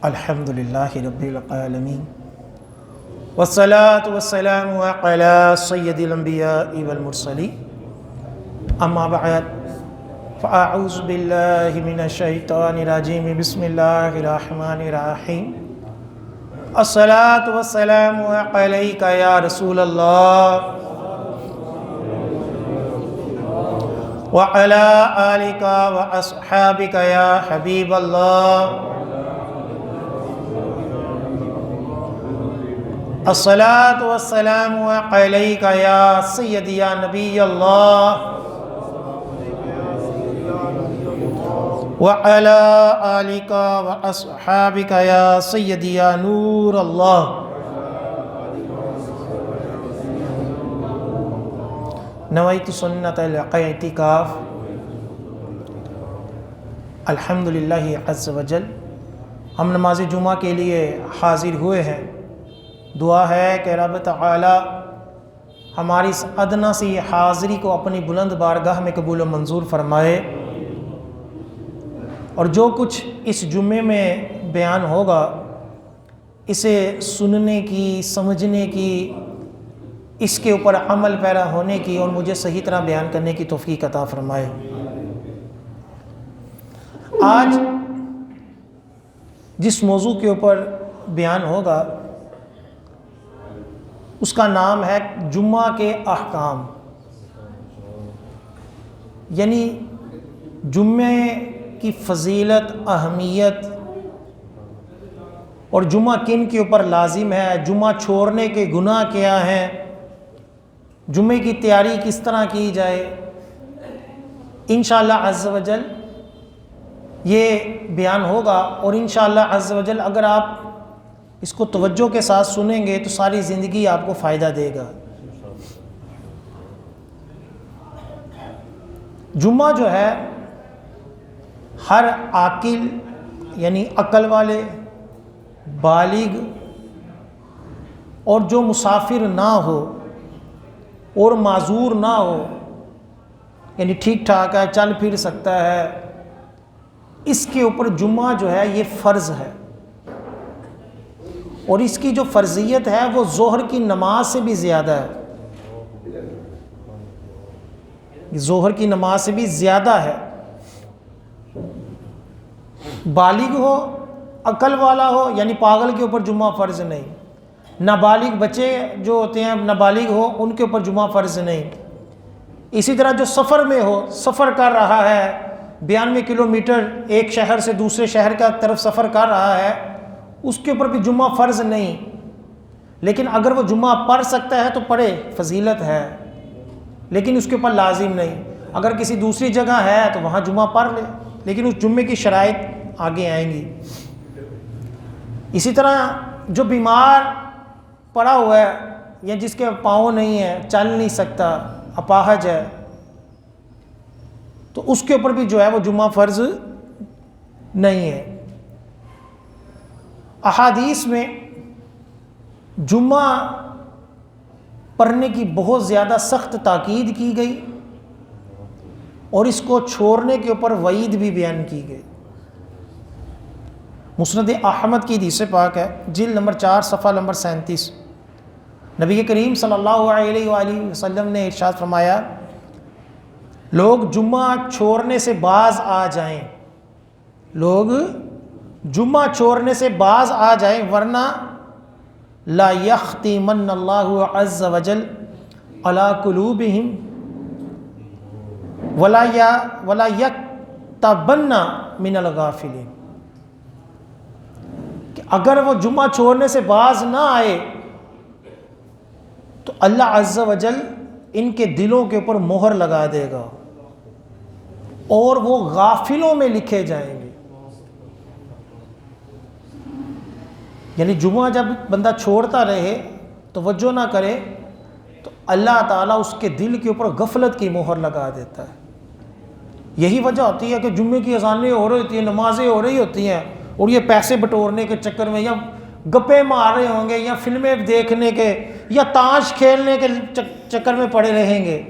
الحمدللہ رب العالمین والصلاة والسلام علی سید الانبیاء والمرسلین اما بعد فاعوذ باللہ من الشیطان الرجیم بسم اللہ الرحمن الرحیم الصلاة والسلام علیک یا رسول اللہ وعلی آلک واصحابک یا حبیب اللہ الصلاة والسلام علیک یا سیدی یا نبی اللہ وعلی آلک واصحابک یا سیدی یا نور اللہ نویت سنت الاعتکاف الحمدللہ عز وجل ہم نماز جمعہ کے لیے حاضر ہوئے ہیں۔ دعا ہے کہ رب تعالی ہماری اس ادنا سی حاضری کو اپنی بلند بارگاہ میں قبول و منظور فرمائے، اور جو کچھ اس جمعے میں بیان ہوگا اسے سننے کی، سمجھنے کی، اس کے اوپر عمل پیرا ہونے کی اور مجھے صحیح طرح بیان کرنے کی توفیق عطا فرمائے۔ آج جس موضوع کے اوپر بیان ہوگا اس کا نام ہے جمعہ کے احکام، یعنی جمعے کی فضیلت، اہمیت، اور جمعہ کن کے اوپر لازم ہے، جمعہ چھوڑنے کے گناہ کیا ہیں، جمعے کی تیاری کس طرح کی جائے، انشاءاللہ عز و جل یہ بیان ہوگا۔ اور انشاءاللہ عز و جل اگر آپ اس کو توجہ کے ساتھ سنیں گے تو ساری زندگی آپ کو فائدہ دے گا۔ جمعہ جو ہے ہر عاقل یعنی عقل والے، بالغ اور جو مسافر نہ ہو اور معذور نہ ہو، یعنی ٹھیک ٹھاک ہے، چل پھر سکتا ہے، اس کے اوپر جمعہ جو ہے یہ فرض ہے، اور اس کی جو فرضیت ہے وہ ظہر کی نماز سے بھی زیادہ ہے، ظہر کی نماز سے بھی زیادہ ہے۔ بالغ ہو، عقل والا ہو، یعنی پاگل کے اوپر جمعہ فرض نہیں، نابالغ بچے جو ہوتے ہیں نابالغ ہو ان کے اوپر جمعہ فرض نہیں۔ اسی طرح جو سفر میں ہو، سفر کر رہا ہے 92 کلومیٹر ایک شہر سے دوسرے شہر کا طرف سفر کر رہا ہے، اس کے اوپر بھی جمعہ فرض نہیں، لیکن اگر وہ جمعہ پڑھ سکتا ہے تو پڑھے، فضیلت ہے، لیکن اس کے اوپر لازم نہیں۔ اگر کسی دوسری جگہ ہے تو وہاں جمعہ پڑھ لے، لیکن اس جمعے کی شرائط آگے آئیں گی۔ اسی طرح جو بیمار پڑا ہوا ہے یا جس کے پاؤں نہیں ہے، چل نہیں سکتا، اپاہج ہے، تو اس کے اوپر بھی جو ہے وہ جمعہ فرض نہیں ہے۔ احادیث میں جمعہ پڑھنے کی بہت زیادہ سخت تاکید کی گئی، اور اس کو چھوڑنے کے اوپر وعید بھی بیان کی گئی۔ مسند احمد کی حدیث پاک ہے، جلد نمبر 4 صفحہ نمبر 37، نبی کریم صلی اللہ علیہ وآلہ وسلم نے ارشاد فرمایا، لوگ جمعہ چھوڑنے سے باز آ جائیں، لوگ جمعہ چھوڑنے سے باز آ جائیں، ورنہ لا یختمن اللہ عز وجل علی قلوبہم ولا یکتبن من الغافلین، کہ اگر وہ جمعہ چھوڑنے سے باز نہ آئے تو اللہ عز وجل ان کے دلوں کے اوپر مہر لگا دے گا اور وہ غافلوں میں لکھے جائیں گے۔ یعنی جمعہ جب بندہ چھوڑتا رہے، توجہ نہ کرے، تو اللہ تعالیٰ اس کے دل کے اوپر غفلت کی مہر لگا دیتا ہے۔ یہی وجہ ہوتی ہے کہ جمعے کی اذانیں ہو رہی ہوتی ہیں، نمازیں ہو رہی ہوتی ہیں، اور یہ پیسے بٹورنے کے چکر میں یا گپے مار رہے ہوں گے یا فلمیں دیکھنے کے یا تاش کھیلنے کے چکر میں پڑے رہیں گے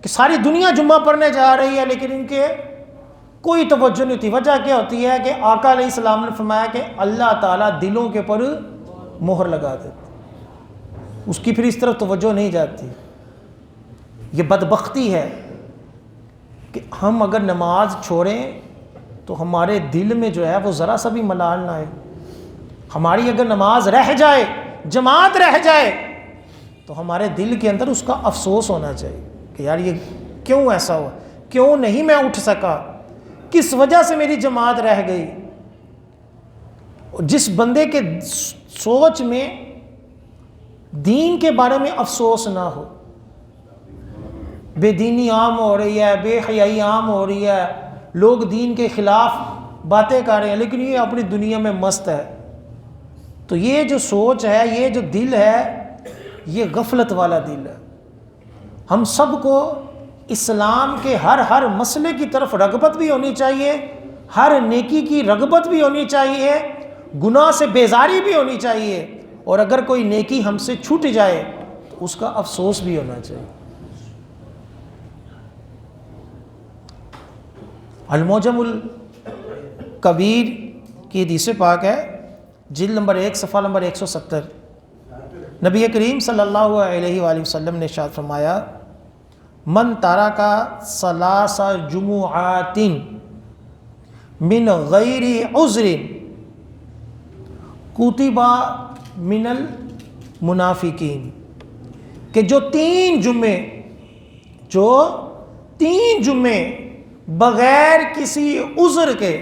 کہ ساری دنیا جمعہ پڑھنے جا رہی ہے لیکن ان کے کوئی توجہ نہیں ہوتی. وجہ کیا ہوتی ہے کہ آقا علیہ السلام نے فرمایا کہ اللہ تعالیٰ دلوں کے پر مہر لگا دیتے, اس کی پھر اس طرف توجہ نہیں جاتی. یہ بدبختی ہے کہ ہم اگر نماز چھوڑیں تو ہمارے دل میں جو ہے وہ ذرا سا بھی ملال نہ آئے. ہماری اگر نماز رہ جائے, جماعت رہ جائے, تو ہمارے دل کے اندر اس کا افسوس ہونا چاہیے کہ یار یہ کیوں ایسا ہوا, کیوں نہیں میں اٹھ سکا, کس وجہ سے میری جماعت رہ گئی. جس بندے کے سوچ میں دین کے بارے میں افسوس نہ ہو, بے دینی عام ہو رہی ہے, بے حیائی عام ہو رہی ہے, لوگ دین کے خلاف باتیں کر رہے ہیں لیکن یہ اپنی دنیا میں مست ہے, تو یہ جو سوچ ہے, یہ جو دل ہے, یہ غفلت والا دل ہے. ہم سب کو اسلام کے ہر مسئلے کی طرف رغبت بھی ہونی چاہیے, ہر نیکی کی رغبت بھی ہونی چاہیے, گناہ سے بیزاری بھی ہونی چاہیے, اور اگر کوئی نیکی ہم سے چھوٹ جائے تو اس کا افسوس بھی ہونا چاہیے. المعجم الکبیر کی حدیث پاک ہے, جلد نمبر 1 صفحہ نمبر 170. نبی کریم صلی اللہ علیہ وآلہ وسلم نے ارشاد فرمایا, من ترک ثلاث جمعات من غیر عذر کتب من المنافقین, کہ جو تین جمعے بغیر کسی عذر کے,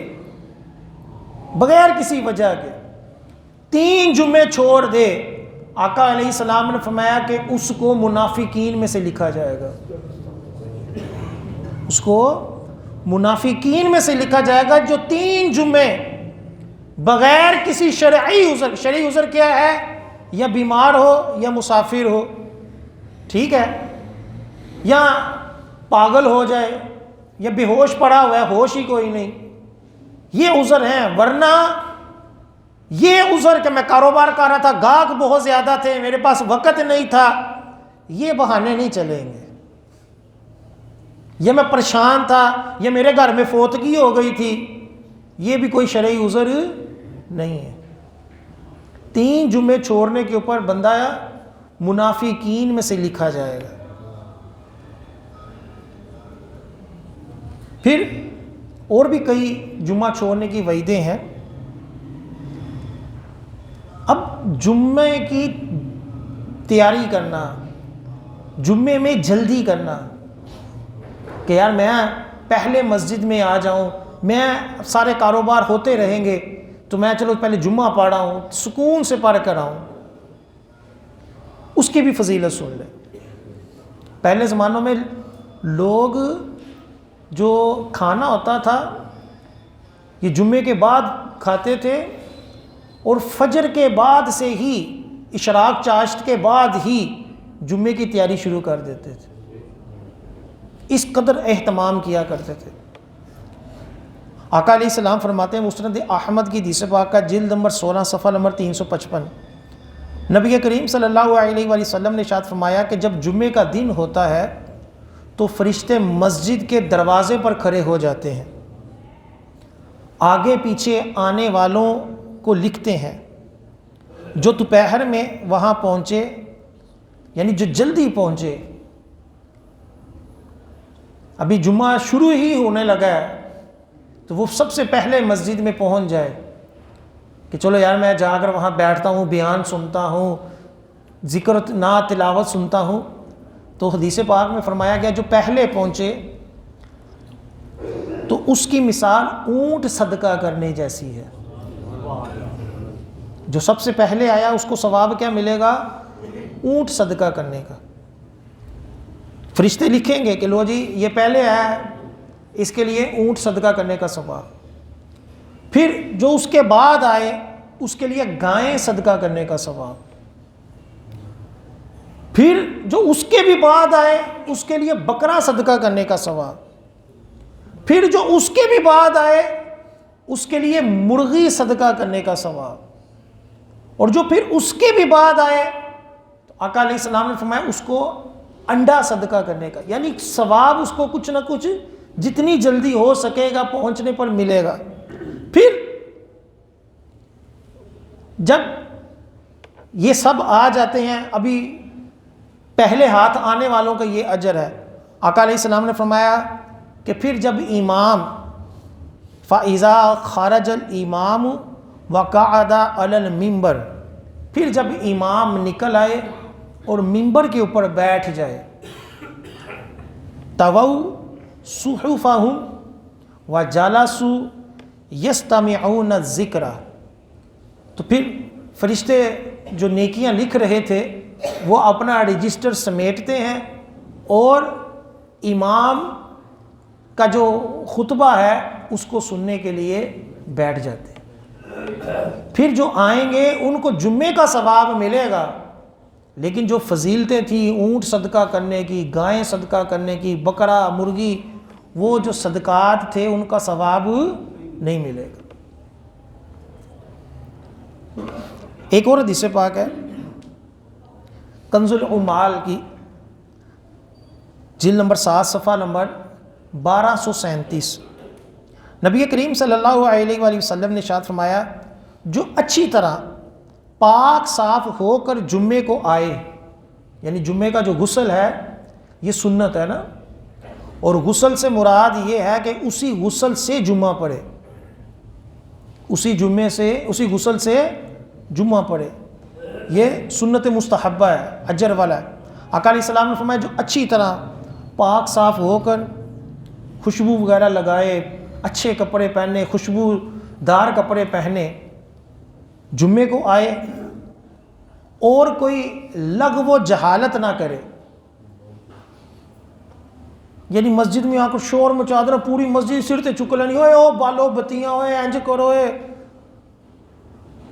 بغیر کسی وجہ کے 3 جمعے چھوڑ دے, آقا علیہ السلام نے فرمایا کہ اس کو منافقین میں سے لکھا جائے گا, اس کو منافقین میں سے لکھا جائے گا جو 3 جمعے بغیر کسی شرعی عذر کیا ہے, یا بیمار ہو یا مسافر ہو, ٹھیک ہے, یا پاگل ہو جائے یا بے ہوش پڑا ہوا ہے, ہوش ہی کوئی نہیں, یہ عذر ہیں. ورنہ یہ عذر کہ میں کاروبار کر رہا تھا, گاہک بہت زیادہ تھے, میرے پاس وقت نہیں تھا, یہ بہانے نہیں چلیں گے. یا میں پریشان تھا, یا میرے گھر میں فوتگی ہو گئی تھی, یہ بھی کوئی شرعی عذر نہیں ہے. 3 جمعے چھوڑنے کے اوپر بندہ منافقین میں سے لکھا جائے گا. پھر اور بھی کئی جمعہ چھوڑنے کی وعیدیں ہیں. اب جمعے کی تیاری کرنا, جمعے میں جلدی کرنا کہ یار میں پہلے مسجد میں آ جاؤں, میں سارے کاروبار ہوتے رہیں گے تو میں چلو پہلے جمعہ پڑھا ہوں, سکون سے پڑھ کر آؤں, اس کی بھی فضیلت سن لیں. پہلے زمانوں میں لوگ جو کھانا ہوتا تھا یہ جمعے کے بعد کھاتے تھے, اور فجر کے بعد سے ہی, اشراق چاشت کے بعد ہی جمعے کی تیاری شروع کر دیتے تھے. اس قدر اہتمام کیا کرتے تھے. آقا علیہ السلام فرماتے ہیں, مسند احمد کی حدیث پاک کا جلد نمبر 16 صفحہ نمبر 355, نبی کریم صلی اللہ علیہ وآلہ وسلم نے ارشاد فرمایا کہ جب جمعے کا دن ہوتا ہے تو فرشتے مسجد کے دروازے پر کھڑے ہو جاتے ہیں, آگے پیچھے آنے والوں کو لکھتے ہیں, جو دوپہر میں وہاں پہنچے, یعنی جو جلدی پہنچے, ابھی جمعہ شروع ہی ہونے لگا ہے تو وہ سب سے پہلے مسجد میں پہنچ جائے کہ چلو یار میں جا کر وہاں بیٹھتا ہوں, بیان سنتا ہوں, ذکر نعت تلاوت سنتا ہوں. تو حدیث پاک میں فرمایا گیا جو پہلے پہنچے تو اس کی مثال اونٹ صدقہ کرنے جیسی ہے. جو سب سے پہلے آیا اس کو ثواب کیا ملے گا؟ اونٹ صدقہ کرنے کا. فرشتے لکھیں گے کہ لو جی یہ پہلے آیا, اس کے لیے اونٹ صدقہ کرنے کا ثواب. پھر جو اس کے بعد آئے اس کے لیے گائیں صدقہ کرنے کا ثواب. پھر جو اس کے بھی بعد آئے اس کے لیے بکرا صدقہ کرنے کا ثواب. پھر جو اس کے بھی بعد آئے اس کے لیے مرغی صدقہ کرنے کا ثواب. اور جو پھر اس کے بھی بعد آئے تو آقا علیہ السلام نے فرمایا اس کو انڈا صدقہ کرنے کا, یعنی ثواب اس کو کچھ نہ کچھ جتنی جلدی ہو سکے گا پہنچنے پر ملے گا۔ پھر جب یہ سب آ جاتے ہیں، ابھی پہلے ہاتھ آنے والوں کا یہ اجر ہے۔ آقا علیہ السلام نے فرمایا کہ پھر جب امام فَإِذَا خَرَجَ الْإِمَامُ وَقَعَدَ عَلَى الْمِنبَرِ، پھر جب امام نکل آئے اور ممبر کے اوپر بیٹھ جائے، طَوَوْا صُحُفَهُمْ وَجَلَسُوا يَسْتَمِعُونَ الذِّكْرَ، تو پھر فرشتے جو نیکیاں لکھ رہے تھے وہ اپنا رجسٹر سمیٹتے ہیں اور امام کا جو خطبہ ہے اس کو سننے کے لیے بیٹھ جاتے ہیں۔ پھر جو آئیں گے ان کو جمعے کا ثواب ملے گا، لیکن جو فضیلتیں تھیں اونٹ صدقہ کرنے کی، گائیں صدقہ کرنے کی، بکرا مرغی، وہ جو صدقات تھے ان کا ثواب نہیں ملے گا۔ ایک اور حدیث پاک ہے کنز العمال کی، جلد نمبر 7 صفحہ نمبر 1237، نبی کریم صلی اللہ علیہ وآلہ وسلم نے ارشاد فرمایا، جو اچھی طرح پاک صاف ہو کر جمعے کو آئے، یعنی جمعے کا جو غسل ہے یہ سنت ہے نا، اور غسل سے مراد یہ ہے کہ اسی غسل سے جمعہ پڑھے، اسی غسل سے جمعہ پڑھے، یہ سنت مستحبہ ہے، اجر والا ہے۔ آقا علیہ السلام نے فرمایا جو اچھی طرح پاک صاف ہو کر خوشبو وغیرہ لگائے، اچھے کپڑے پہنے، خوشبو دار کپڑے پہنے، جمعے کو آئے اور کوئی لغو و جہالت نہ کرے، یعنی مسجد میں آ کر شور مچا دے، پوری مسجد سر تے چک لینی، اوے او بالو بتیاں، اوے انج کرو،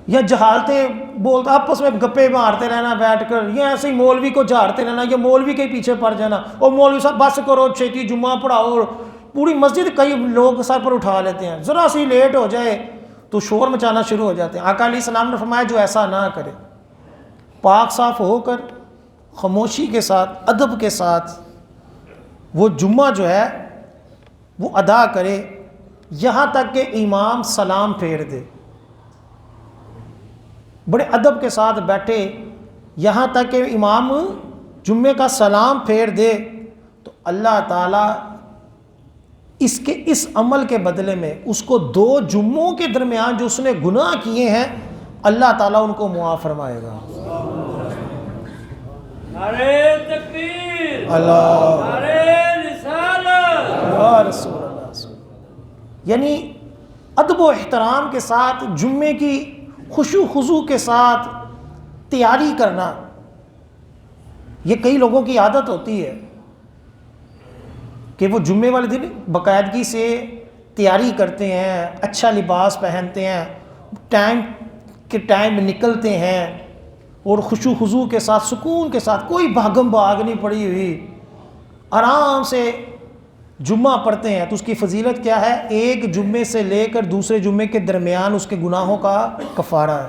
یا جہالتیں بولتا آپس میں گپے مارتے رہنا بیٹھ کر، یا ایسے ہی مولوی کو جھاڑتے رہنا، یا مولوی کے پیچھے پڑ جانا، اور مولوی صاحب بس کرو چھیتی جمعہ پڑھاؤ، پوری مسجد کئی لوگ سر پر اٹھا لیتے ہیں، ذرا سی لیٹ ہو جائے تو شور مچانا شروع ہو جاتے ہیں۔ آقا علیہ السلام نے فرمایا جو ایسا نہ کرے، پاک صاف ہو کر خاموشی کے ساتھ، ادب کے ساتھ وہ جمعہ جو ہے وہ ادا کرے، یہاں تک کہ امام سلام پھیر دے، بڑے ادب کے ساتھ بیٹھے یہاں تک کہ امام جمعے کا سلام پھیر دے، تو اللہ تعالیٰ اس عمل کے بدلے میں اس کو 2 جمعوں کے درمیان جو اس نے گناہ کیے ہیں اللہ تعالیٰ ان کو معاف فرمائے گا۔ نعرہ تکبیر، اللہ، نعرہ رسالت، یا رسول اللہ، یعنی ادب و احترام کے ساتھ جمعے کی خشوع خضوع کے ساتھ تیاری کرنا، یہ کئی لوگوں کی عادت ہوتی ہے کہ وہ جمعے والے دن باقاعدگی سے تیاری کرتے ہیں، اچھا لباس پہنتے ہیں، ٹائم نکلتے ہیں، اور خشوع خضوع کے ساتھ سکون کے ساتھ، کوئی بھاگم بھاگ نہیں پڑی ہوئی، آرام سے جمعہ پڑھتے ہیں، تو اس کی فضیلت کیا ہے؟ ایک جمعے سے لے کر دوسرے جمعے کے درمیان اس کے گناہوں کا کفارہ ہے۔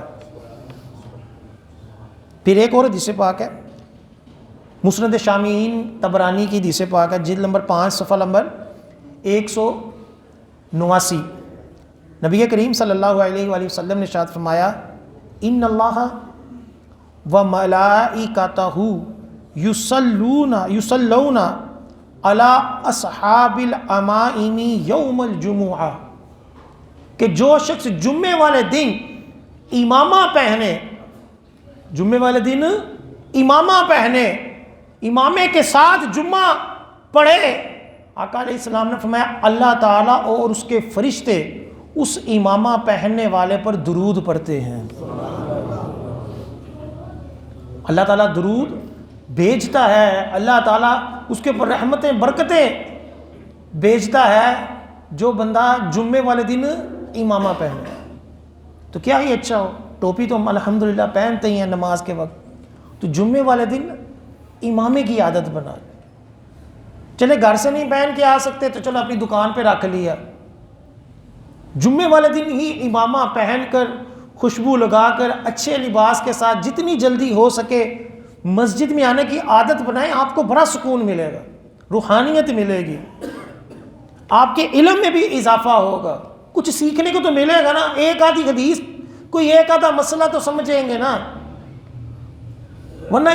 پھر ایک اور حدیث پاک ہے مسند شامیین طبرانی کی حدیث پاک ہے، جلد نمبر 5 صفحہ نمبر 189، نبی کریم صلی اللہ علیہ وآلہ وسلم نے ارشاد فرمایا، ان اللہ و ملائکتہ یصلون علی اصحاب الامائم یوم الجمعہ، کہ جو شخص جمعے والے دن امامہ پہنے، جمعے والے دن امامہ پہنے، امامے کے ساتھ جمعہ پڑھے، آقا علیہ السلام نے فرمایا اللہ تعالیٰ اور اس کے فرشتے اس امامہ پہننے والے پر درود پڑھتے ہیں۔ اللہ تعالیٰ درود بھیجتا ہے، اللہ تعالیٰ اس کے پر رحمتیں برکتیں بھیجتا ہے جو بندہ جمعے والے دن امامہ پہنے۔ تو کیا ہی اچھا ہو، ٹوپی تو ہم الحمدللہ پہنتے ہی ہیں نماز کے وقت، تو جمعے والے دن امامے کی عادت بنا لیں۔ چلے گھر سے نہیں پہن کے آ سکتے تو چلو اپنی دکان پہ رکھ لیا، جمعے والے دن ہی امامہ پہن کر خوشبو لگا کر اچھے لباس کے ساتھ جتنی جلدی ہو سکے مسجد میں آنے کی عادت بنائیں، آپ کو بڑا سکون ملے گا، روحانیت ملے گی۔ آپ کے علم میں بھی اضافہ ہوگا، کچھ سیکھنے کو تو ملے گا نا، ایک آدھی حدیث، کوئی ایک آدھا مسئلہ تو سمجھیں گے نا، ورنہ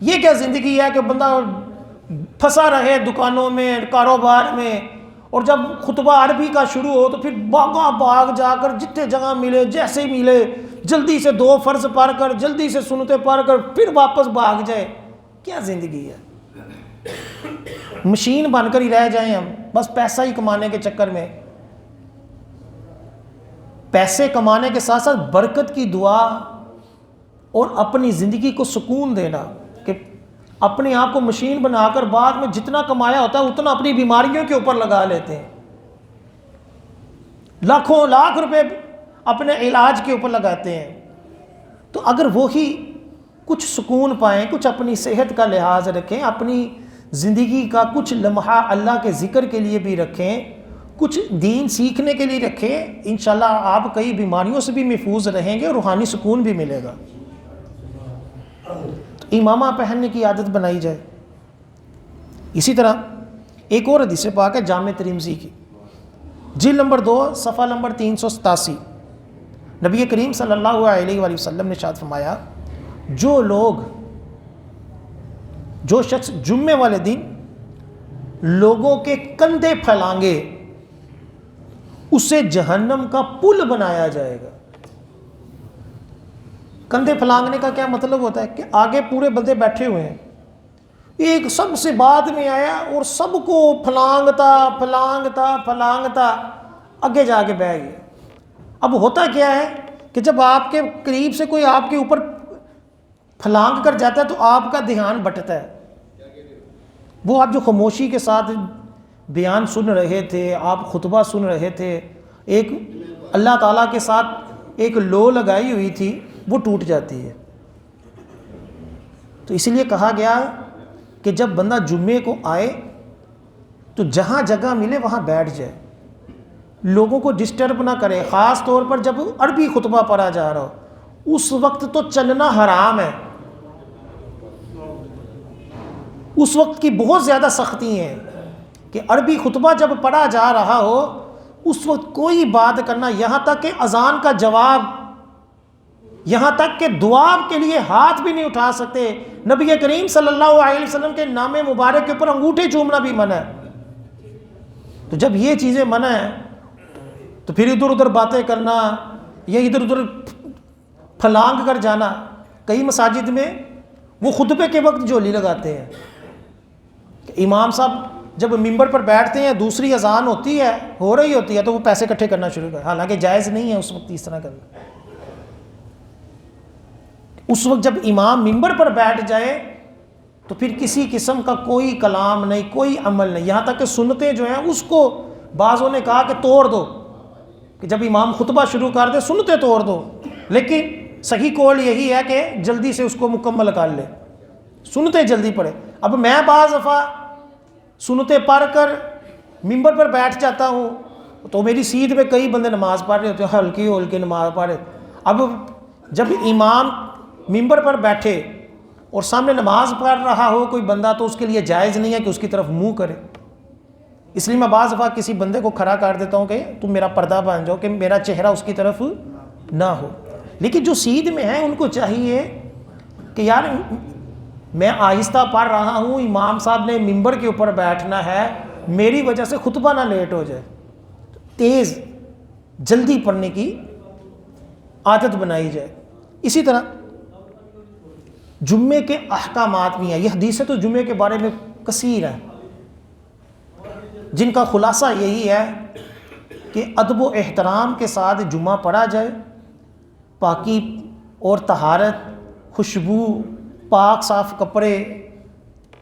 یہ کیا زندگی ہے کہ بندہ پھنسا رہے دکانوں میں، کاروبار میں، اور جب خطبہ عربی کا شروع ہو تو پھر باغا باغ جا کر جتنے جگہ ملے جیسے ملے جلدی سے 2 فرض پڑھ کر جلدی سے سنتیں پڑھ کر پھر واپس بھاگ جائے. کیا زندگی ہے؟ مشین بن کر ہی رہ جائیں ہم، بس پیسہ ہی کمانے کے چکر میں. پیسے کمانے کے ساتھ ساتھ برکت کی دعا اور اپنی زندگی کو سکون دینا، کہ اپنے آپ کو مشین بنا کر بعد میں جتنا کمایا ہوتا ہے اتنا اپنی بیماریوں کے اوپر لگا لیتے ہیں، لاکھوں لاکھ روپے اپنے علاج کے اوپر لگاتے ہیں. تو اگر وہی کچھ سکون پائیں، کچھ اپنی صحت کا لحاظ رکھیں، اپنی زندگی کا کچھ لمحہ اللہ کے ذکر کے لیے بھی رکھیں، کچھ دین سیکھنے کے لیے رکھیں، انشاءاللہ آپ کئی بیماریوں سے بھی محفوظ رہیں گے اور روحانی سکون بھی ملے گا. امامہ پہننے کی عادت بنائی جائے. اسی طرح ایک اور حدیث پاک ہے جامع ترمذی کی، جلد نمبر 2 صفحہ نمبر 387. نبی کریم صلی اللہ علیہ وآلہ وسلم نے ارشاد فرمایا، جو شخص جمعے والے دن لوگوں کے کندھے پھیلائیں گے اسے جہنم کا پل بنایا جائے گا. کندھے پھلانگنے کا کیا مطلب ہوتا ہے؟ کہ آگے پورے بندے بیٹھے ہوئے ہیں، ایک سب سے بعد میں آیا اور سب کو پھلانگتا آگے جا کے بیٹھ گیا. اب ہوتا کیا ہے کہ جب آپ کے قریب سے کوئی آپ کے اوپر پھلانگ کر جاتا ہے تو آپ کا دھیان بٹتا ہے. وہ آپ جو خاموشی کے ساتھ بیان سن رہے تھے، آپ خطبہ سن رہے تھے، ایک اللہ تعالیٰ کے ساتھ ایک لو لگائی ہوئی تھی، وہ ٹوٹ جاتی ہے. تو اس لیے کہا گیا کہ جب بندہ جمعے کو آئے تو جہاں جگہ ملے وہاں بیٹھ جائے، لوگوں کو ڈسٹرب نہ کرے. خاص طور پر جب عربی خطبہ پڑھا جا رہا ہو اس وقت تو چلنا حرام ہے، اس وقت کی بہت زیادہ سختی ہیں کہ عربی خطبہ جب پڑھا جا رہا ہو اس وقت کوئی بات کرنا، یہاں تک کہ اذان کا جواب، یہاں تک کہ دعا کے لیے ہاتھ بھی نہیں اٹھا سکتے. نبی کریم صلی اللہ علیہ وسلم کے نام مبارک کے اوپر انگوٹھے چومنا بھی منع ہے. تو جب یہ چیزیں منع ہیں تو پھر ادھر ادھر باتیں کرنا یا ادھر ادھر پھلانگ کر جانا. کئی مساجد میں وہ خطبے کے وقت جھولی لگاتے ہیں کہ امام صاحب جب ممبر پر بیٹھتے ہیں دوسری اذان ہو رہی ہوتی ہے تو وہ پیسے اکٹھے کرنا شروع کر، حالانکہ جائز نہیں ہے اس وقت اس طرح کرنا. اس وقت جب امام ممبر پر بیٹھ جائے تو پھر کسی قسم کا کوئی کلام نہیں، کوئی عمل نہیں، یہاں تک کہ سنتیں جو ہیں اس کو بعضوں نے کہا کہ توڑ دو، کہ جب امام خطبہ شروع کر دے سنتیں توڑ دو. لیکن صحیح قول یہی ہے کہ جلدی سے اس کو مکمل کر لے، سنتیں جلدی پڑھے. اب میں بعض دفعہ سنتیں پڑھ کر ممبر پر بیٹھ جاتا ہوں تو میری سیٹ پہ کئی بندے نماز پڑھ رہے ہوتے ہیں، ہلکی نماز پڑھ رہے. اب جب امام ممبر پر بیٹھے اور سامنے نماز پڑھ رہا ہو کوئی بندہ تو اس کے لیے جائز نہیں ہے کہ اس کی طرف منہ کرے. اس لیے میں بعض دفعہ کسی بندے کو کھڑا کر دیتا ہوں کہ تم میرا پردہ بن جاؤ، کہ میرا چہرہ اس کی طرف نہ ہو. لیکن جو سیدھ میں ہیں ان کو چاہیے کہ یار میں آہستہ پڑھ رہا ہوں، امام صاحب نے ممبر کے اوپر بیٹھنا ہے، میری وجہ سے خطبہ نہ لیٹ ہو جائے. تیز جلدی پڑھنے کی عادت بنائی جائے. اسی طرح جمعے کے احکامات بھی ہیں، یہ حدیثیں تو جمعے کے بارے میں کثیر ہیں جن کا خلاصہ یہی ہے کہ ادب و احترام کے ساتھ جمعہ پڑھا جائے، پاکی اور طہارت، خوشبو، پاک صاف کپڑے،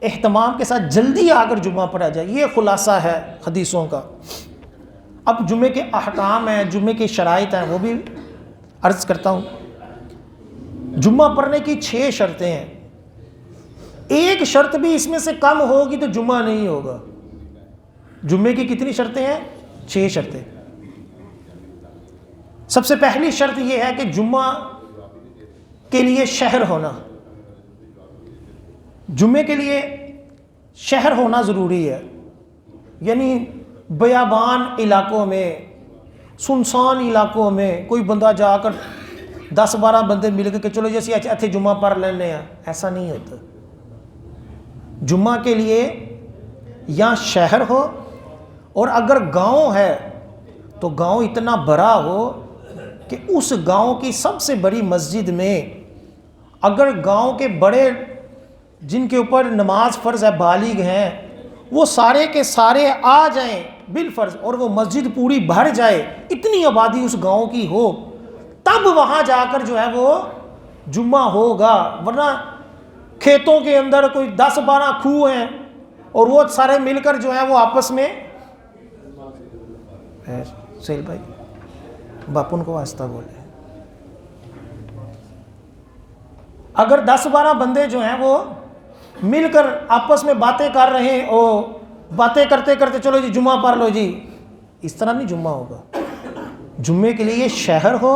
اہتمام کے ساتھ جلدی آ کر جمعہ پڑھا جائے. یہ خلاصہ ہے حدیثوں کا. اب جمعے کے احکام ہیں، جمعے کی شرائط ہیں، وہ بھی عرض کرتا ہوں. جمعہ پڑھنے کی 6 شرطیں ہیں، ایک شرط بھی اس میں سے کم ہوگی تو جمعہ نہیں ہوگا. جمعے کی کتنی شرطیں ہیں؟ 6 شرطیں. سب سے پہلی شرط یہ ہے کہ جمعہ کے لیے شہر ہونا، جمعے کے لیے شہر ہونا ضروری ہے. یعنی بیابان علاقوں میں، سنسان علاقوں میں کوئی بندہ جا کر 10-12 بندے مل کے کہ چلو جیسے اتنے جمعہ پڑھ لینے ہیں، ایسا نہیں ہوتا۔ جمعہ کے لیے یا شہر ہو، اور اگر گاؤں ہے تو گاؤں اتنا بڑا ہو کہ اس گاؤں کی سب سے بڑی مسجد میں اگر گاؤں کے بڑے جن کے اوپر نماز فرض ہے، بالغ ہیں، وہ سارے کے سارے آ جائیں بالفرض اور وہ مسجد پوری بھر جائے، اتنی آبادی اس گاؤں کی ہو، تب وہاں جا کر جو ہے وہ جمعہ ہوگا۔ ورنہ کھیتوں کے اندر کوئی 10-12 کھوہ ہیں اور وہ سارے مل کر جو ہے وہ آپس میں، سہیل بھائی باپن کو واسطہ بولے، اگر 10-12 بندے جو ہیں وہ مل کر آپس میں باتیں کر رہے ہیں، اور باتیں کرتے کرتے چلو جی جمعہ پڑھ لو جی، اس طرح نہیں جمعہ ہوگا۔ جمعے کے لیے یہ شہر ہو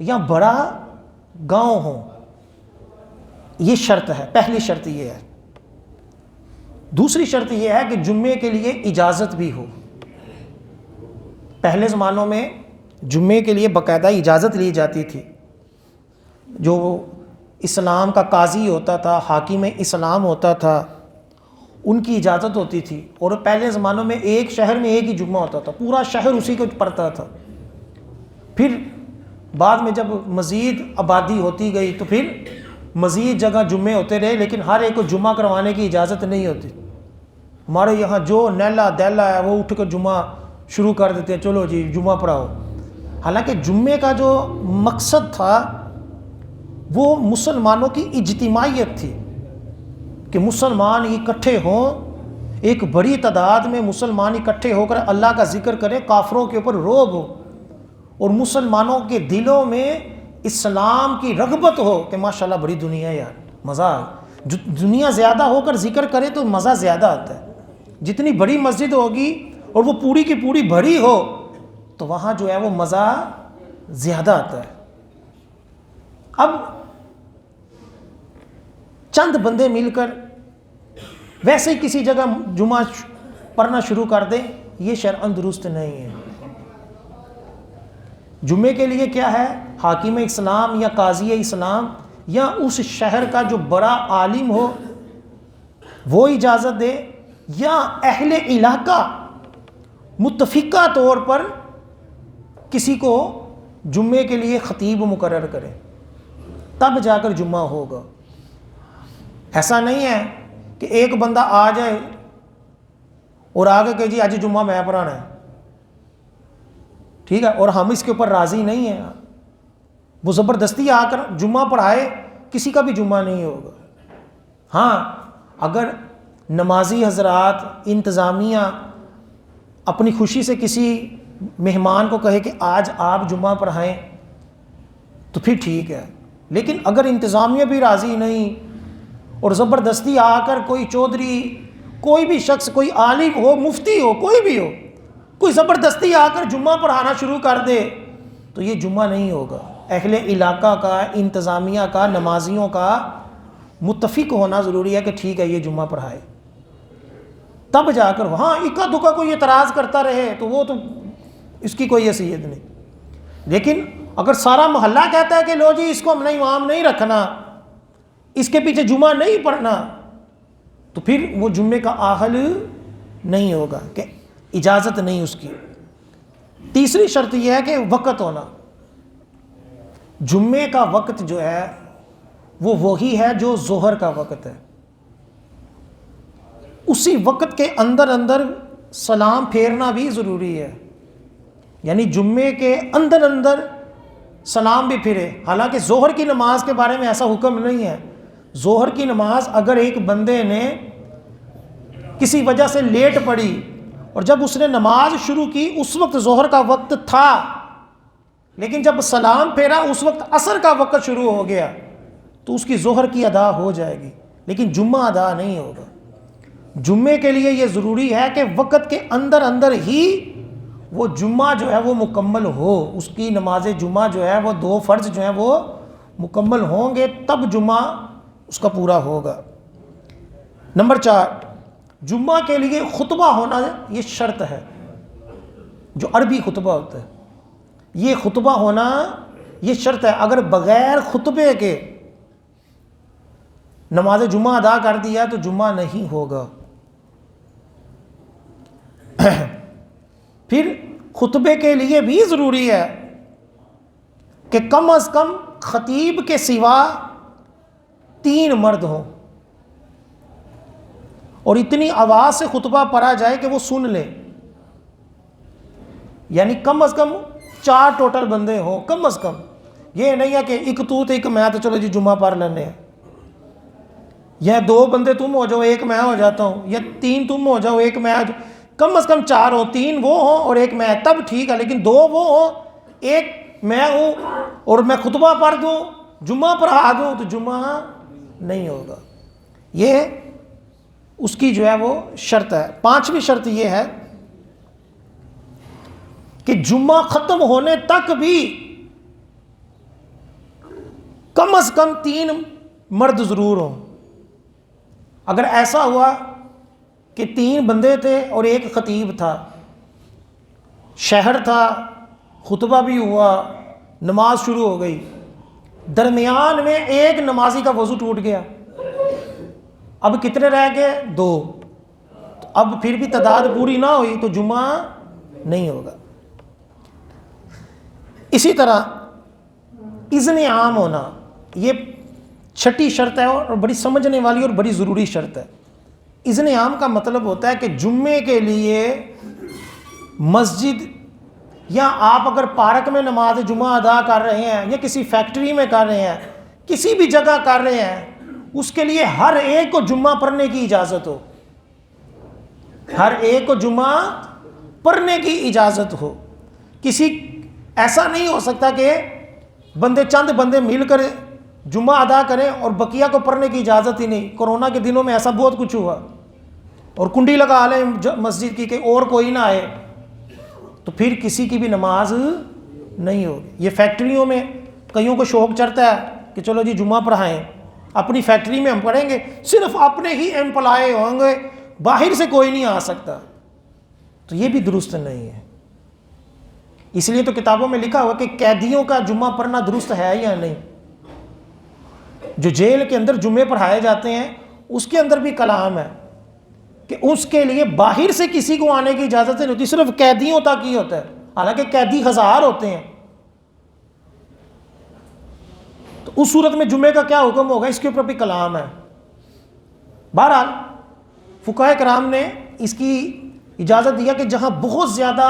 یا بڑا گاؤں ہو، یہ شرط ہے، پہلی شرط یہ ہے۔ دوسری شرط یہ ہے کہ جمعے کے لیے اجازت بھی ہو۔ پہلے زمانوں میں جمعے کے لیے باقاعدہ اجازت لی جاتی تھی، جو اسلام کا قاضی ہوتا تھا، حاکم اسلام ہوتا تھا، ان کی اجازت ہوتی تھی، اور پہلے زمانوں میں ایک شہر میں ایک ہی جمعہ ہوتا تھا، پورا شہر اسی کو پڑھتا تھا۔ پھر بعد میں جب مزید آبادی ہوتی گئی تو پھر مزید جگہ جمعے ہوتے رہے، لیکن ہر ایک کو جمعہ کروانے کی اجازت نہیں ہوتی۔ ہمارے یہاں جو نیلا دیلا ہے وہ اٹھ کر جمعہ شروع کر دیتے ہیں، چلو جی جمعہ پڑھاؤ۔ حالانکہ جمعے کا جو مقصد تھا وہ مسلمانوں کی اجتماعیت تھی، کہ مسلمان اکٹھے ہوں، ایک بڑی تعداد میں مسلمان اکٹھے ہو کر اللہ کا ذکر کریں، کافروں کے اوپر رعب ہو، اور مسلمانوں کے دلوں میں اسلام کی رغبت ہو کہ ماشاءاللہ بڑی دنیا ہے یار، مزہ آئے۔ دنیا زیادہ ہو کر ذکر کرے تو مزہ زیادہ آتا ہے۔ جتنی بڑی مسجد ہوگی اور وہ پوری کی پوری بھری ہو تو وہاں جو ہے وہ مزہ زیادہ آتا ہے۔ اب چند بندے مل کر ویسے ہی کسی جگہ جمعہ پڑھنا شروع کر دیں، یہ شرعاً درست نہیں ہے۔ جمعے کے لیے کیا ہے، حاکم اسلام یا قاضی اسلام یا اس شہر کا جو بڑا عالم ہو وہ اجازت دے، یا اہل علاقہ متفقہ طور پر کسی کو جمعے کے لیے خطیب مقرر کرے، تب جا کر جمعہ ہوگا۔ ایسا نہیں ہے کہ ایک بندہ آ جائے اور آگے کہ جی آج جمعہ میں پڑھانا ہے، ٹھیک ہے، اور ہم اس کے اوپر راضی نہیں ہیں، وہ زبردستی آ کر جمعہ پڑھائے، کسی کا بھی جمعہ نہیں ہوگا۔ ہاں اگر نمازی حضرات، انتظامیہ اپنی خوشی سے کسی مہمان کو کہے کہ آج آپ جمعہ پڑھائیں تو پھر ٹھیک ہے، لیکن اگر انتظامیہ بھی راضی نہیں اور زبردستی آ کر کوئی چودھری، کوئی بھی شخص، کوئی عالم ہو، مفتی ہو، کوئی بھی ہو، کوئی زبردستی آ کر جمعہ پڑھانا شروع کر دے تو یہ جمعہ نہیں ہوگا۔ اہل علاقہ کا، انتظامیہ کا، نمازیوں کا متفق ہونا ضروری ہے کہ ٹھیک ہے یہ جمعہ پڑھائے، تب جا کر۔ وہاں اکا دکا کوئی اعتراض کرتا رہے تو وہ تو اس کی کوئی حیثیت نہیں، لیکن اگر سارا محلہ کہتا ہے کہ لو جی اس کو ہم نے امام نہیں رکھنا، اس کے پیچھے جمعہ نہیں پڑھنا، تو پھر وہ جمعے کا اہل نہیں ہوگا، کہ اجازت نہیں اس کی۔ تیسری شرط یہ ہے کہ وقت ہونا۔ جمعے کا وقت جو ہے وہ وہی ہے جو ظہر کا وقت ہے، اسی وقت کے اندر اندر سلام پھیرنا بھی ضروری ہے، یعنی جمعے کے اندر اندر سلام بھی پھرے۔ حالانکہ ظہر کی نماز کے بارے میں ایسا حکم نہیں ہے۔ ظہر کی نماز اگر ایک بندے نے کسی وجہ سے لیٹ پڑی اور جب اس نے نماز شروع کی اس وقت ظہر کا وقت تھا، لیکن جب سلام پھیرا اس وقت عصر کا وقت شروع ہو گیا، تو اس کی ظہر کی ادا ہو جائے گی، لیکن جمعہ ادا نہیں ہوگا۔ جمعے کے لیے یہ ضروری ہے کہ وقت کے اندر اندر ہی وہ جمعہ جو ہے وہ مکمل ہو، اس کی نماز جمعہ جو ہے وہ 2 فرض جو ہیں وہ مکمل ہوں گے، تب جمعہ اس کا پورا ہوگا۔ نمبر 4، جمعہ کے لیے خطبہ ہونا یہ شرط ہے۔ جو عربی خطبہ ہوتا ہے، یہ خطبہ ہونا یہ شرط ہے. اگر بغیر خطبے کے نماز جمعہ ادا کر دیا تو جمعہ نہیں ہوگا. پھر خطبے کے لیے بھی ضروری ہے کہ کم از کم خطیب کے سوا 3 مرد ہوں اور اتنی آواز سے خطبہ پڑھا جائے کہ وہ سن لیں. یعنی کم از کم 4 ٹوٹل بندے ہوں کم از کم. یہ نہیں ہے کہ ایک تو ایک میں تو چلو جی جمعہ پڑھ لینے ہیں، یا 2 بندے تم ہو جاؤ 1 میں ہو جاتا ہوں، یا 3 تم ہو جاؤ 1 میں. کم از کم 4 ہوں، 3 وہ ہوں اور 1 میں، تب ٹھیک ہے. لیکن 2 وہ ہوں 1 میں ہوں اور میں خطبہ پڑھ دوں جمعہ پڑھا دوں تو جمعہ نہیں ہوگا. یہ اس کی جو ہے وہ شرط ہے. 5ویں شرط یہ ہے کہ جمعہ ختم ہونے تک بھی کم از کم 3 مرد ضرور ہوں. اگر ایسا ہوا کہ 3 بندے تھے اور 1 خطیب تھا، شہر تھا، خطبہ بھی ہوا، نماز شروع ہو گئی، درمیان میں 1 نمازی کا وضو ٹوٹ گیا، اب کتنے رہ گئے؟ 2. تو اب پھر بھی تعداد پوری نہ ہوئی تو جمعہ نہیں ہوگا. اسی طرح اذن عام ہونا یہ 6ٹھی شرط ہے اور بڑی سمجھنے والی اور بڑی ضروری شرط ہے. اذن عام کا مطلب ہوتا ہے کہ جمعے کے لیے مسجد یا آپ اگر پارک میں نماز جمعہ ادا کر رہے ہیں یا کسی فیکٹری میں کر رہے ہیں، کسی بھی جگہ کر رہے ہیں، اس کے لیے ہر ایک کو جمعہ پڑھنے کی اجازت ہو. ہر ایک کو جمعہ پڑھنے کی اجازت ہو. کسی ایسا نہیں ہو سکتا کہ چند بندے مل کر جمعہ ادا کریں اور بقیہ کو پڑھنے کی اجازت ہی نہیں. کورونا کے دنوں میں ایسا بہت کچھ ہوا اور کنڈی لگا لیں مسجد کی کہ اور کوئی نہ آئے، تو پھر کسی کی بھی نماز نہیں ہوگی. یہ فیکٹریوں میں کئیوں کو شوق چڑھتا ہے کہ چلو جی جمعہ پڑھائیں، اپنی فیکٹری میں ہم پڑھیں گے، صرف اپنے ہی امپلائی ہوں گے، باہر سے کوئی نہیں آ سکتا. تو یہ بھی درست نہیں ہے. اس لیے تو کتابوں میں لکھا ہوا کہ قیدیوں کا جمعہ پڑھنا درست ہے یا نہیں. جو جیل کے اندر جمعے پڑھائے جاتے ہیں اس کے اندر بھی کلام ہے کہ اس کے لیے باہر سے کسی کو آنے کی اجازت نہیں ہوتی، صرف قیدیوں تک ہی ہوتا ہے. حالانکہ قیدی 1000 ہوتے ہیں. تو اس صورت میں جمعے کا کیا حکم ہوگا، اس کے اوپر بھی کلام ہے. بہرحال فقہاء کرام نے اس کی اجازت دیا کہ جہاں بہت زیادہ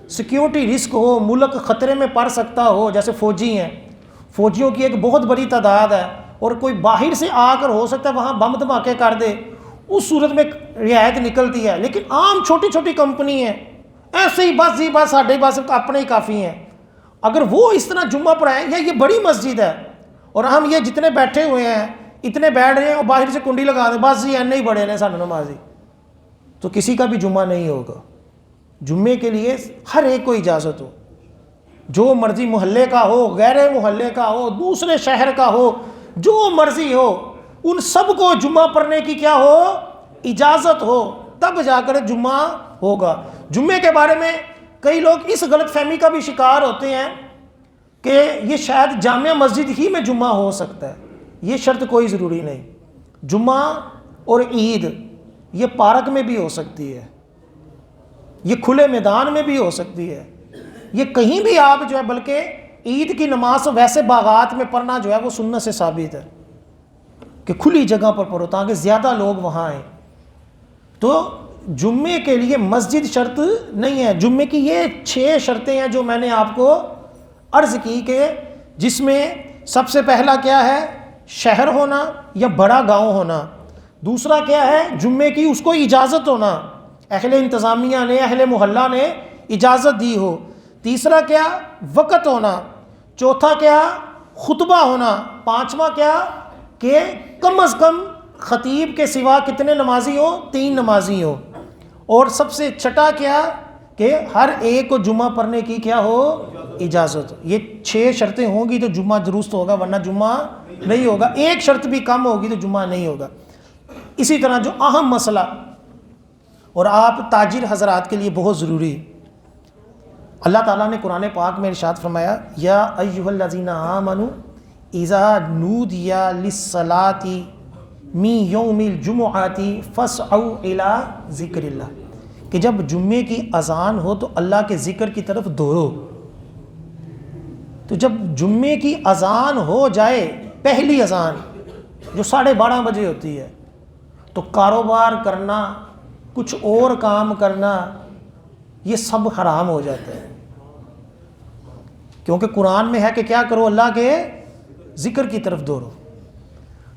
سیکیورٹی رسک ہو، ملک خطرے میں پڑ سکتا ہو، جیسے فوجی ہیں، فوجیوں کی ایک بہت بڑی تعداد ہے اور کوئی باہر سے آ کر ہو سکتا ہے وہاں بم دھماکے کر دے، اس صورت میں رعایت نکلتی ہے. لیکن عام چھوٹی چھوٹی کمپنی ہیں، ایسے ہی بس ساڈے بس اپنے ہی کافی ہیں، اگر وہ اس طرح جمعہ پڑھائیں، یا یہ بڑی مسجد ہے اور ہم یہ جتنے بیٹھے ہوئے ہیں اتنے بیٹھ رہے ہیں اور باہر سے کنڈی لگا دیں بس یہ نہیں بڑھے ہیں سارے نمازی، تو کسی کا بھی جمعہ نہیں ہوگا. جمعے کے لیے ہر ایک کو اجازت ہو، جو مرضی محلے کا ہو، غیر محلے کا ہو، دوسرے شہر کا ہو، جو مرضی ہو، ان سب کو جمعہ پڑھنے کی کیا ہو، اجازت ہو، تب جا کر جمعہ ہوگا. جمعے کے بارے میں کئی لوگ اس غلط فہمی کا بھی شکار ہوتے ہیں کہ یہ شاید جامع مسجد ہی میں جمعہ ہو سکتا ہے. یہ شرط کوئی ضروری نہیں. جمعہ اور عید یہ پارک میں بھی ہو سکتی ہے، یہ کھلے میدان میں بھی ہو سکتی ہے، یہ کہیں بھی آپ جو ہے، بلکہ عید کی نماز ویسے باغات میں پڑھنا جو ہے وہ سنت سے ثابت ہے کہ کھلی جگہ پر پڑھو تاکہ زیادہ لوگ وہاں آئیں. تو جمعے کے لیے مسجد شرط نہیں ہے. جمعے کی یہ 6 شرطیں ہیں جو میں نے آپ کو عرض کی کہ جس میں سب سے پہلا کیا ہے، شہر ہونا یا بڑا گاؤں ہونا. دوسرا کیا ہے، جمعے کی اس کو اجازت ہونا، اہل انتظامیہ نے، اہل محلہ نے اجازت دی ہو. تیسرا کیا، وقت ہونا. چوتھا کیا، خطبہ ہونا. پانچواں کیا کہ کم از کم خطیب کے سوا کتنے نمازی ہو، 3 نمازی ہو. اور سب سے چھٹا کیا کہ ہر ایک کو جمعہ پڑھنے کی کیا ہو، اجازت ہو. یہ 6 شرطیں ہوں گی تو جمعہ درست ہوگا، ورنہ جمعہ نہیں ہوگا. ایک شرط بھی کم ہوگی تو جمعہ نہیں ہوگا. اسی طرح جو اہم مسئلہ اور آپ تاجر حضرات کے لیے بہت ضروری، اللہ تعالیٰ نے قرآن پاک میں ارشاد فرمایا یا ایھا الذین آمنوا اذا نودی للصلاۃ من یوم الجمعۃ فاسعوا الی ذکر اللہ، کہ جب جمعے کی اذان ہو تو اللہ کے ذکر کی طرف دوڑو۔ تو جب جمعے کی اذان ہو جائے، پہلی اذان جو 12:30 بجے ہوتی ہے، تو کاروبار کرنا، کچھ اور کام کرنا، یہ سب حرام ہو جاتا ہے، کیونکہ قرآن میں ہے کہ کیا کرو، اللہ کے ذکر کی طرف دوڑو۔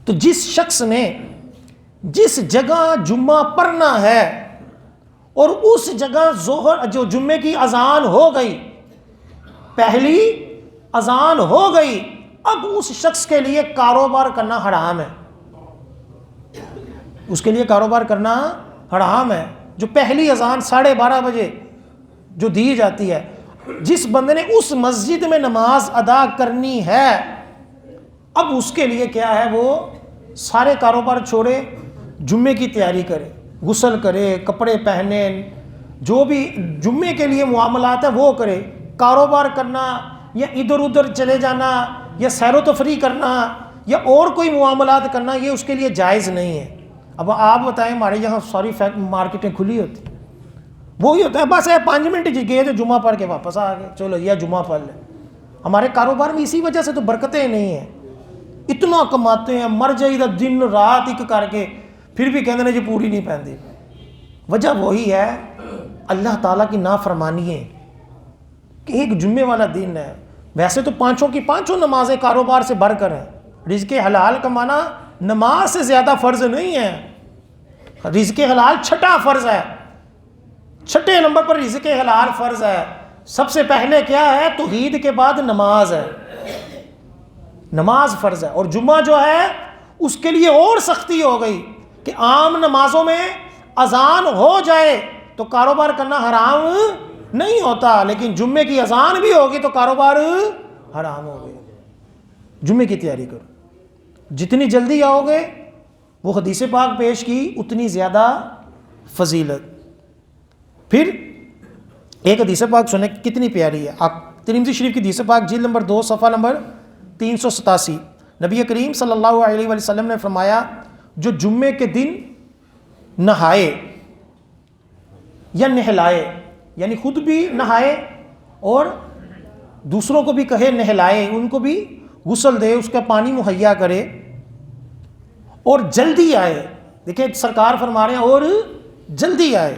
تو جس شخص نے جس جگہ جمعہ پڑھنا ہے اور اس جگہ ظہر جو جمعے کی اذان ہو گئی، پہلی اذان ہو گئی، اب اس شخص کے لیے کاروبار کرنا حرام ہے، اس کے لیے کاروبار کرنا حرام ہے۔ جو پہلی اذان 12:30 بجے جو دی جاتی ہے، جس بندے نے اس مسجد میں نماز ادا کرنی ہے، اب اس کے لیے کیا ہے، وہ سارے کاروبار چھوڑے، جمعے کی تیاری کرے، غسل کرے، کپڑے پہنے، جو بھی جمعے کے لیے معاملات ہیں وہ کرے۔ کاروبار کرنا یا ادھر ادھر چلے جانا یا سیر و تفریح کرنا یا اور کوئی معاملات کرنا، یہ اس کے لیے جائز نہیں ہے۔ اب آپ بتائیں، ہمارے یہاں ساری مارکیٹیں کھلی ہوتی، وہی ہوتا ہے بس 5 منٹ گئے تو جمعہ پڑھ کے واپس آ گئے، چلو یہ جمعہ پڑھ لیں۔ ہمارے کاروبار میں اسی وجہ سے تو برکتیں نہیں ہیں، اتنا کماتے ہیں، مر جائیدہ دن رات ایک کر کے، پھر بھی کہتے ہیں جی پوری نہیں پہنتی۔ وجہ وہی ہے، اللہ تعالیٰ کی نافرمانی ہے کہ ایک جمعے والا دن ہے۔ ویسے تو 5 کی 5 نمازیں کاروبار سے بڑھ کر ہیں، رزق حلال کمانا نماز سے زیادہ فرض نہیں ہے، رزق حلال چھٹا فرض ہے، چھٹے نمبر پر رزق حلال فرض ہے۔ سب سے پہلے کیا ہے، توحید کے بعد نماز ہے، نماز فرض ہے۔ اور جمعہ جو ہے اس کے لیے اور سختی ہو گئی کہ عام نمازوں میں اذان ہو جائے تو کاروبار کرنا حرام نہیں ہوتا، لیکن جمعے کی اذان بھی ہوگی تو کاروبار حرام ہو گئے۔ جمعے کی تیاری کرو، جتنی جلدی آؤ گے، وہ حدیث پاک پیش کی، اتنی زیادہ فضیلت۔ پھر ایک حدیث پاک سنیں کتنی پیاری ہے، ترمذی شریف کی حدیث پاک جلد نمبر 2 صفحہ نمبر 387، نبی کریم صلی اللہ علیہ وسلم نے فرمایا، جو جمعے کے دن نہائے یا نہلائے، یعنی خود بھی نہائے اور دوسروں کو بھی کہے نہلائے، ان کو بھی غسل دے، اس کا پانی مہیا کرے، اور جلدی آئے۔ دیکھیں سرکار فرما رہے ہیں اور جلدی آئے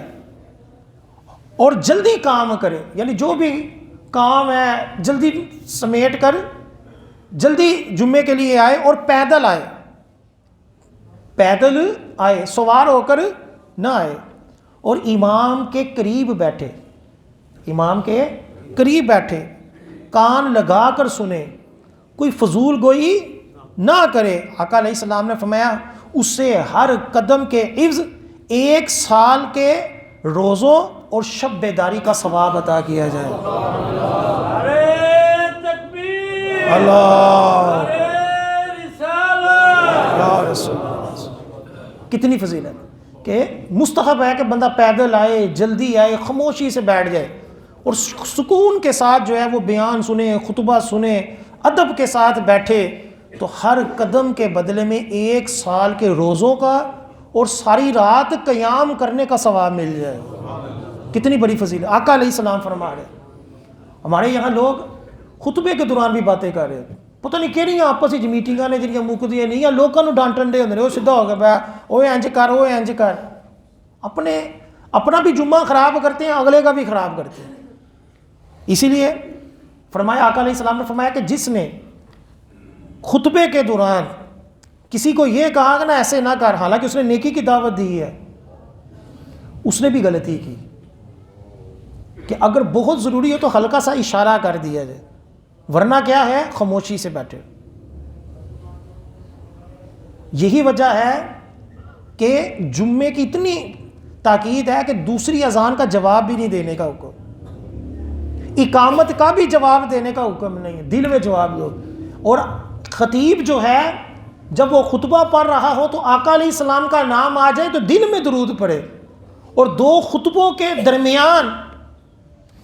اور جلدی کام کرے، یعنی جو بھی کام ہے جلدی سمیٹ کر جلدی جمعے کے لیے آئے، اور پیدل آئے، پیدل آئے، سوار ہو کر نہ آئے، اور امام کے قریب بیٹھے، امام کے قریب بیٹھے، کان لگا کر سنے، کوئی فضول گوئی نہ کرے۔ آقا علیہ السلام نے فرمایا اس سے ہر قدم کے عوض 1 سال کے روزوں اور شب بیداری کا ثواب عطا کیا جائے۔ نعرہ تکبیر، اللہ نعرہ رسالت۔ یا رسول اللہ، کتنی فضیلت کہ مستحب ہے کہ بندہ پیدل آئے، جلدی آئے، خاموشی سے بیٹھ جائے اور سکون کے ساتھ جو ہے وہ بیان سنے، خطبہ سنے، ادب کے ساتھ بیٹھے، تو ہر قدم کے بدلے میں 1 سال کے روزوں کا اور ساری رات قیام کرنے کا ثواب مل جائے۔ کتنی بڑی فضیلت آقا علیہ السلام فرما رہے ہیں۔ ہمارے یہاں لوگ خطبے کے دوران بھی باتیں کر رہے ہیں، پتہ نہیں کہڑی آپس وچ میٹنگاں نے جڑیاں مکدیاں نہیں، یا لوگوں نوں ڈانٹن دے ہوندے نے، وہ سیدھا ہو کے بہ اوے انج کر، اوے انج کر، اپنا بھی جمعہ خراب کرتے ہیں، اگلے کا بھی خراب کرتے ہیں۔ اسی لیے فرمایا، آقا علیہ السلام نے فرمایا کہ جس نے خطبے کے دوران کسی کو یہ کہا کہ نا ایسے نہ کر، حالانکہ اس نے نیکی کی دعوت دی ہے، اس نے بھی غلطی کی، کہ اگر بہت ضروری ہو تو ہلکا سا اشارہ کر دیا جائے، ورنہ کیا ہے، خاموشی سے بیٹھے۔ یہی وجہ ہے کہ جمعے کی اتنی تاکید ہے کہ دوسری اذان کا جواب بھی نہیں دینے کا حکم، اقامت کا بھی جواب دینے کا حکم نہیں ہے، دل میں جواب دو۔ اور خطیب جو ہے جب وہ خطبہ پڑھ رہا ہو تو آقا علیہ السلام کا نام آ جائے تو دل میں درود پڑھے، اور 2 خطبوں کے درمیان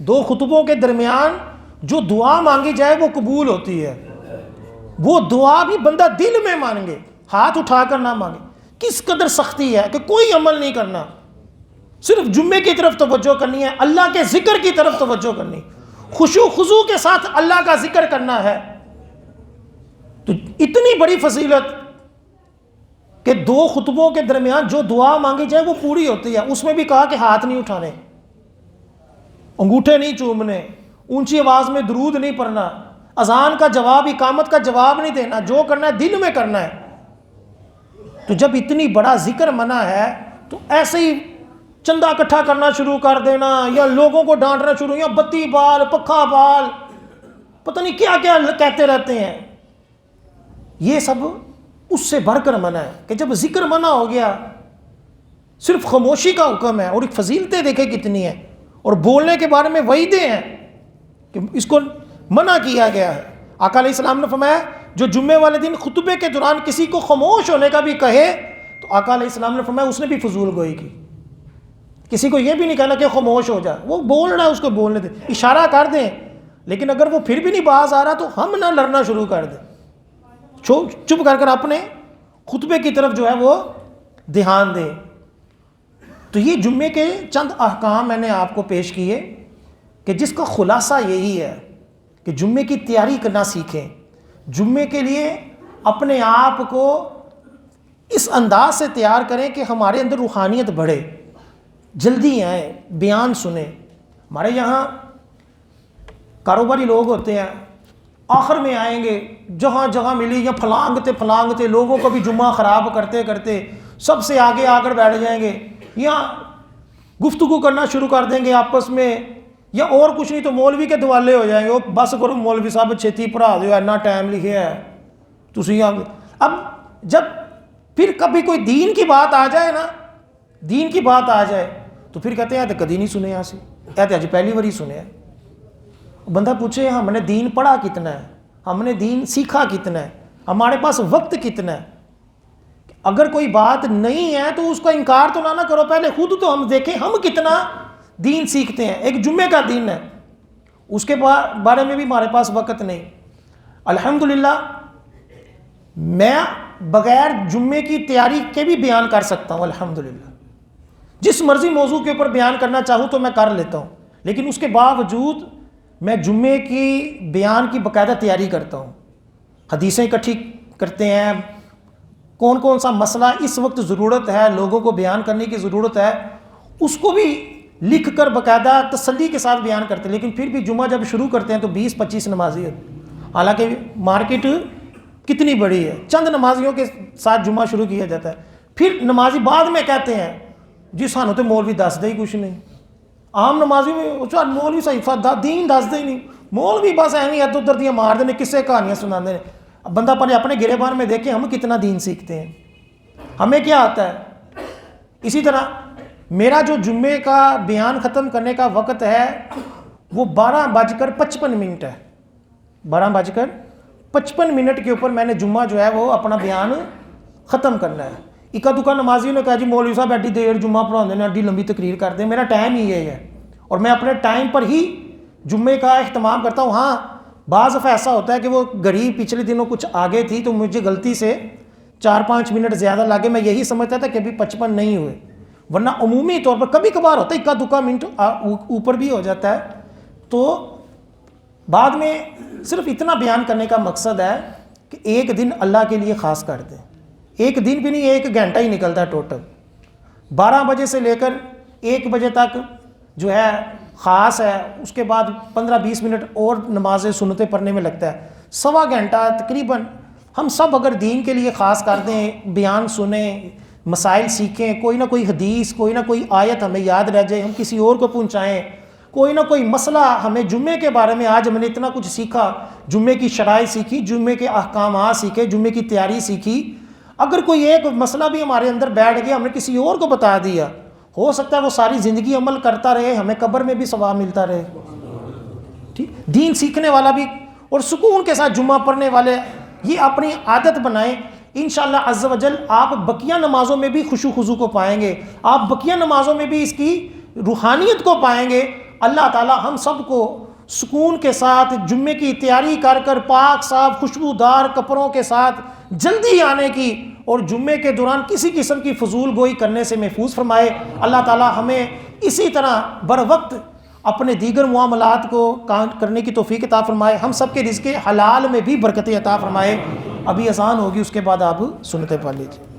دو خطبوں کے درمیان جو دعا مانگی جائے وہ قبول ہوتی ہے. وہ دعا بھی بندہ دل میں مانگے, ہاتھ اٹھا کر نہ مانگے. کس قدر سختی ہے کہ کوئی عمل نہیں کرنا, صرف جمعے کی طرف توجہ کرنی ہے, اللہ کے ذکر کی طرف توجہ کرنی, خشوع خضوع کے ساتھ اللہ کا ذکر کرنا ہے. تو اتنی بڑی فضیلت کہ دو خطبوں کے درمیان جو دعا مانگی جائے وہ پوری ہوتی ہے. اس میں بھی کہا کہ ہاتھ نہیں اٹھانے, انگوٹھے نہیں چومنے, اونچی آواز میں درود نہیں پڑھنا, اذان کا جواب, اقامت کا جواب نہیں دینا, جو کرنا ہے دل میں کرنا ہے. تو جب اتنی بڑا ذکر منع ہے تو ایسے ہی چندہ اکٹھا کرنا شروع کر دینا, یا لوگوں کو ڈانٹنا شروع, یا بتی بال, پکھا بال, پتہ نہیں کیا کیا کہتے رہتے ہیں, یہ سب اس سے بڑھ کر منع ہے. کہ جب ذکر منع ہو گیا, صرف خاموشی کا حکم ہے, اور ایک فضیلتیں دیکھیں کتنی ہیں, اور بولنے کے بارے میں وعیدیں ہیں کہ اس کو منع کیا گیا ہے. آقا علیہ السلام نے فرمایا جو جمعے والے دن خطبے کے دوران کسی کو خاموش ہونے کا بھی کہے تو آقا علیہ السلام نے فرمایا اس نے بھی فضول گوئی کی. کسی کو یہ بھی نہیں کہنا کہ خاموش ہو جائے, وہ بول رہا ہے اس کو بولنے دیں, اشارہ کر دیں, لیکن اگر وہ پھر بھی نہیں باز آ رہا تو ہم نہ لڑنا شروع کر دیں, چپ کر اپنے خطبے کی طرف جو ہے وہ دھیان دیں. تو یہ جمعے کے چند احکام میں نے آپ کو پیش کیے کہ جس کا خلاصہ یہی ہے کہ جمعے کی تیاری کرنا سیکھیں. جمعے کے لیے اپنے آپ کو اس انداز سے تیار کریں کہ ہمارے اندر روحانیت بڑھے, جلدی آئیں, بیان سنیں. ہمارے یہاں کاروباری لوگ ہوتے ہیں, آخر میں آئیں گے, جہاں جگہ ملی یا پھلانگتے لوگوں کو بھی جمعہ خراب کرتے کرتے سب سے آگے آ کر بیٹھ جائیں گے, یا گفتگو کرنا شروع کر دیں گے آپس میں, یا اور کچھ نہیں تو مولوی کے دوالے ہو جائیں گے, وہ بس کرو مولوی صاحب چھتی پڑھا دو, اتنا ٹائم لکھے ہے تسی. اب جب پھر کبھی کوئی دین کی بات آ جائے نا, دین کی بات آ جائے تو پھر کہتے ہیں تو کدی نہیں سنے ایسے, تو اج پہلی باری سنے ہیں. بندہ پوچھے ہم نے دین پڑھا کتنا ہے, ہم نے دین سیکھا کتنا ہے, ہمارے پاس وقت کتنا ہے. اگر کوئی بات نہیں ہے تو اس کا انکار تو نہ کرو, پہلے خود تو ہم دیکھیں ہم کتنا دین سیکھتے ہیں. ایک جمعے کا دن ہے, اس کے بارے میں بھی ہمارے پاس وقت نہیں. الحمدللہ میں بغیر جمعے کی تیاری کے بھی بیان کر سکتا ہوں. الحمدللہ جس مرضی موضوع کے اوپر بیان کرنا چاہوں تو میں کر لیتا ہوں, لیکن اس کے باوجود میں جمعے کی بیان کی باقاعدہ تیاری کرتا ہوں. حدیثیں اکٹھی کرتے ہیں, کون کون سا مسئلہ اس وقت ضرورت ہے, لوگوں کو بیان کرنے کی ضرورت ہے, اس کو بھی لکھ کر باقاعدہ تسلی کے ساتھ بیان کرتے ہیں. لیکن پھر بھی جمعہ جب شروع کرتے ہیں تو 20-25 نمازی ہوتے, حالانکہ مارکیٹ کتنی بڑی ہے, چند نمازیوں کے ساتھ جمعہ شروع کیا جاتا ہے. پھر نمازی بعد میں کہتے ہیں جی سانو تو مولوی دس دے ہی کچھ نہیں. عام نمازی میں مولوی صحیح دین دس دے ہی نہیں, مولوی بس ایویں ادھر ادھر دیاں مار دے, کسے کہانیاں سناندے نے. بندہ اپنے گریبان میں دیکھے ہم کتنا دین سیکھتے ہیں, ہمیں کیا آتا ہے. اسی طرح میرا جو جمعے کا بیان ختم کرنے کا وقت ہے وہ 12:55 ہے. 12:55 کے اوپر میں نے جمعہ جو ہے وہ اپنا بیان ختم کرنا ہے. اکا دکا نمازی نے کہا جی مولوی صاحب ایڈی دیر جمعہ پڑھاتے ہیں, ایڈی لمبی تقریر کرتے ہیں. میرا ٹائم ہی یہ ہے اور میں اپنے ٹائم پر ہی جمعے کا اہتمام کرتا ہوں. ہاں بعض دفعہ ایسا ہوتا ہے کہ وہ گھڑی پچھلے دنوں کچھ آگے تھی تو مجھے غلطی سے 4-5 منٹ زیادہ لگے. میں یہی سمجھتا تھا کہ ابھی 55 نہیں ہوئے, ورنہ عمومی طور پر کبھی کبھار ہوتا ہے اکا دکا منٹ اوپر بھی ہو جاتا ہے. تو بعد میں صرف اتنا بیان کرنے کا مقصد ہے کہ ایک دن اللہ کے لیے خاص کر دیں. ایک دن بھی نہیں, 1 گھنٹہ ہی نکلتا ہے ٹوٹل. 12 بجے سے لے کر 1 بجے تک جو ہے خاص ہے, اس کے بعد 15-20 منٹ اور نمازیں سنتیں پڑھنے میں لگتا ہے. 1.25 گھنٹہ تقریباً ہم سب اگر دین کے لیے خاص کر دیں, بیان سنیں, مسائل سیکھیں, کوئی نہ کوئی حدیث, کوئی نہ کوئی آیت ہمیں یاد رہ جائے, ہم کسی اور کو پہنچائیں, کوئی نہ کوئی مسئلہ ہمیں جمعے کے بارے میں, آج ہم نے اتنا کچھ سیکھا, جمعے کی شرائط سیکھی, جمعے کے احکامات سیکھے, جمعے کی تیاری سیکھی. اگر کوئی ایک مسئلہ بھی ہمارے اندر بیٹھ گیا, ہم نے کسی اور کو بتا دیا, ہو سکتا ہے وہ ساری زندگی عمل کرتا رہے, ہمیں قبر میں بھی ثواب ملتا رہے. ٹھیک, دین سیکھنے والا بھی اور سکون کے ساتھ جمعہ پڑھنے والے یہ اپنی عادت بنائیں. انشاءاللہ عز و جل آپ بقیہ نمازوں میں بھی خشوع خضوع کو پائیں گے, آپ بقیہ نمازوں میں بھی اس کی روحانیت کو پائیں گے. اللہ تعالی ہم سب کو سکون کے ساتھ جمعے کی تیاری کر پاک صاف خوشبودار کپڑوں کے ساتھ جلدی آنے کی اور جمعے کے دوران کسی قسم کی فضول گوئی کرنے سے محفوظ فرمائے۔ اللہ تعالی ہمیں اسی طرح بر وقت اپنے دیگر معاملات کو کرنے کی توفیق عطا فرمائے، ہم سب کے رزق حلال میں بھی برکت عطا فرمائے۔ ابھی اذان ہوگی، اس کے بعد آپ سنتیں پڑھ لیجیے۔